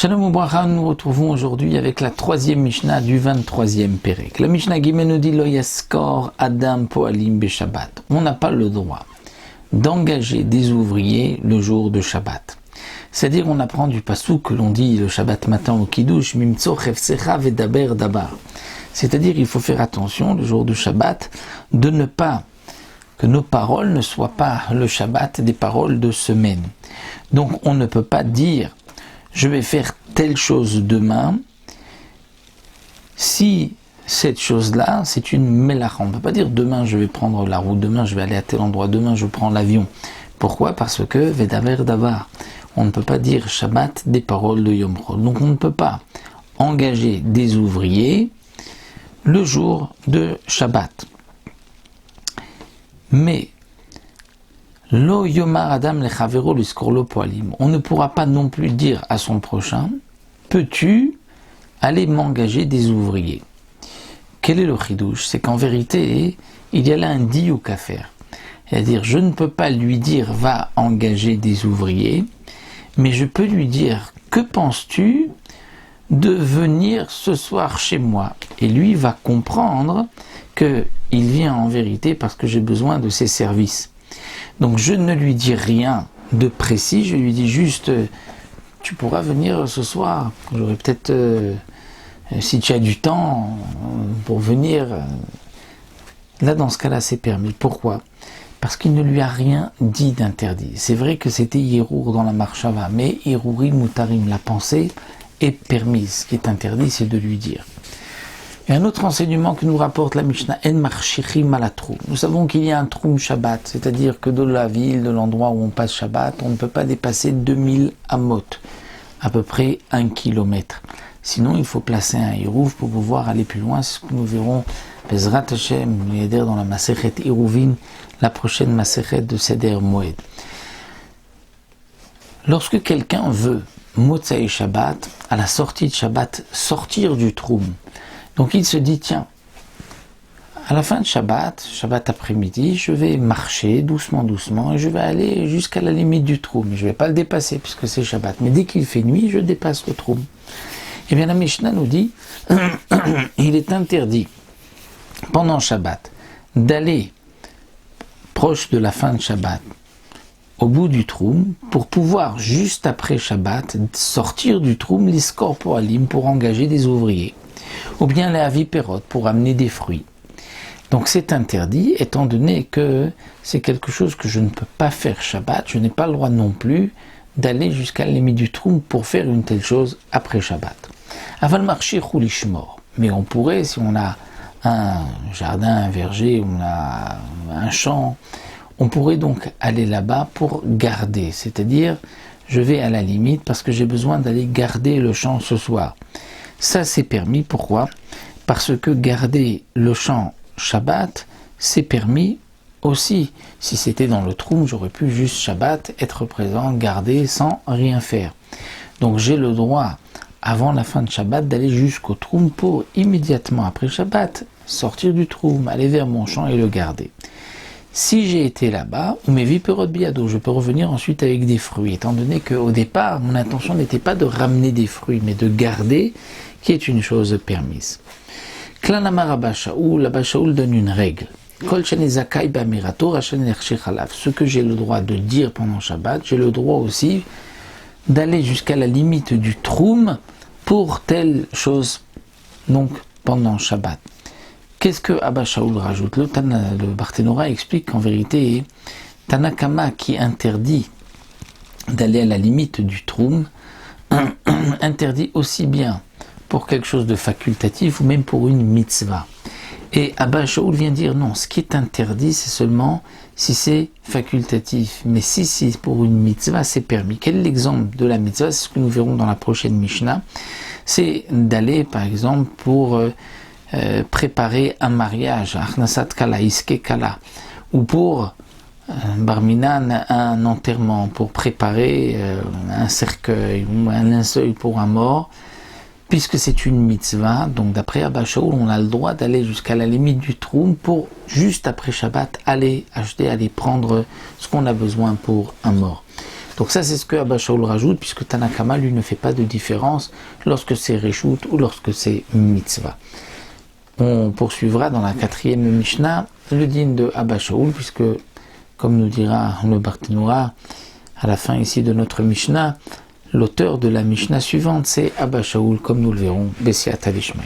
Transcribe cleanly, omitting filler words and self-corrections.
Shalom Ubracha, nous nous retrouvons aujourd'hui avec la troisième Mishnah du 23e Pérek. La Mishnah Gimel nous dit Lo yaskor Adam poalim beshabbat. On n'a pas le droit d'engager des ouvriers le jour de Shabbat. C'est-à-dire, on apprend du passouk que l'on dit le Shabbat matin au Kiddush, Mimtso chefsecha vedaber dabar. C'est-à-dire, il faut faire attention le jour de Shabbat de ne pas que nos paroles ne soient pas le Shabbat des paroles de semaine. Donc, on ne peut pas dire je vais faire telle chose demain, si cette chose-là, c'est une melacha. On ne peut pas dire demain je vais prendre la route, demain je vais aller à tel endroit, demain je prends l'avion. Pourquoi ? Parce que vedaber davar. On ne peut pas dire Shabbat des paroles de Yom Chol. Donc on ne peut pas engager des ouvriers le jour de Shabbat. Mais Lo yomar adam lechavero liskorlo poalim. On ne pourra pas non plus dire à son prochain, peux-tu aller m'engager des ouvriers ? Quel est le chidouche ? C'est qu'en vérité, il y a là un diouk à faire. C'est-à-dire, je ne peux pas lui dire, va engager des ouvriers, mais je peux lui dire, que penses-tu de venir ce soir chez moi ? Et lui va comprendre qu'il vient en vérité parce que j'ai besoin de ses services. Donc je ne lui dis rien de précis, je lui dis juste tu pourras venir ce soir, j'aurai peut-être si tu as du temps pour venir. Là dans ce cas-là c'est permis. Pourquoi ? Parce qu'il ne lui a rien dit d'interdit. C'est vrai que c'était Yerour dans la Marshava, mais Yerourim Mutarim, la pensée est permise. Ce qui est interdit c'est de lui dire. Et un autre enseignement que nous rapporte la Mishnah, En marchichim alatroum. Nous savons qu'il y a un troum Shabbat, c'est-à-dire que de la ville, de l'endroit où on passe Shabbat, on ne peut pas dépasser 2000 amot, à peu près 1 kilomètre. Sinon, il faut placer un hirouv pour pouvoir aller plus loin. C'est ce que nous verrons, Bezrat Hashem, dans la Masechet Hiruvin, la prochaine Masechet de Seder Moed. Lorsque quelqu'un veut, Motzai Shabbat, à la sortie de Shabbat, sortir du troum, donc il se dit, tiens, à la fin de Shabbat après-midi, je vais marcher doucement et je vais aller jusqu'à la limite du troum. Je ne vais pas le dépasser puisque c'est Shabbat. Mais dès qu'il fait nuit, je dépasse le troum. Eh bien la Mishnah nous dit, il est interdit pendant Shabbat d'aller proche de la fin de Shabbat au bout du troum pour pouvoir juste après Shabbat sortir du troum l'iskor poalim pour engager des ouvriers. Ou bien la avipérot pour amener des fruits. Donc c'est interdit, étant donné que c'est quelque chose que je ne peux pas faire Shabbat, je n'ai pas le droit non plus d'aller jusqu'à la limite du troum pour faire une telle chose après Shabbat. Aval marcher roulishmor. Mais on pourrait, si on a un jardin, un verger, on a un champ, on pourrait donc aller là-bas pour garder. C'est-à-dire, je vais à la limite parce que j'ai besoin d'aller garder le champ ce soir. Ça c'est permis, pourquoi ? Parce que garder le champ Shabbat, c'est permis aussi. Si c'était dans le troum, j'aurais pu juste Shabbat, être présent, garder sans rien faire. Donc j'ai le droit, avant la fin de Shabbat, d'aller jusqu'au troum pour immédiatement après Shabbat, sortir du troum, aller vers mon champ et le garder. Si j'ai été là-bas, ou mes viperot biado, je peux revenir ensuite avec des fruits, étant donné qu'au départ, mon intention n'était pas de ramener des fruits, mais de garder, qui est une chose permise. Klanamar Abba Shaul, Abba Shaul donne une règle. Kol shene zakai ba'amirato rachan lershech alav. Ce que j'ai le droit de dire pendant Shabbat, j'ai le droit aussi d'aller jusqu'à la limite du troum pour telle chose, donc pendant Shabbat. Qu'est-ce que Abba Shaul rajoute ? Le Barthénora explique qu'en vérité, Tanakama qui interdit d'aller à la limite du troum, interdit aussi bien pour quelque chose de facultatif ou même pour une mitzvah. Et Abba Shaul vient dire non, ce qui est interdit c'est seulement si c'est facultatif, mais si c'est pour une mitzvah c'est permis. Quel est l'exemple de la mitzvah ? C'est ce que nous verrons dans la prochaine Mishnah. C'est d'aller par exemple pour préparer un mariage, Achnasat Kala, Iske Kala, ou pour Bar Minan, un enterrement, pour préparer un cercueil ou un linceul pour un mort, puisque c'est une mitzvah. Donc d'après Abba Shaul, on a le droit d'aller jusqu'à la limite du troum pour, juste après Shabbat, aller acheter, aller prendre ce qu'on a besoin pour un mort. Donc ça c'est ce que Abba Shaul rajoute, puisque Tanakama lui ne fait pas de différence lorsque c'est Reshut ou lorsque c'est Mitzvah. On poursuivra dans la 4e Mishnah le din de Abba Shaul, puisque comme nous dira le Barthénoura à la fin ici de notre Mishnah, l'auteur de la Mishnah suivante c'est Abba Shaul, comme nous le verrons, Bessiat Alishma.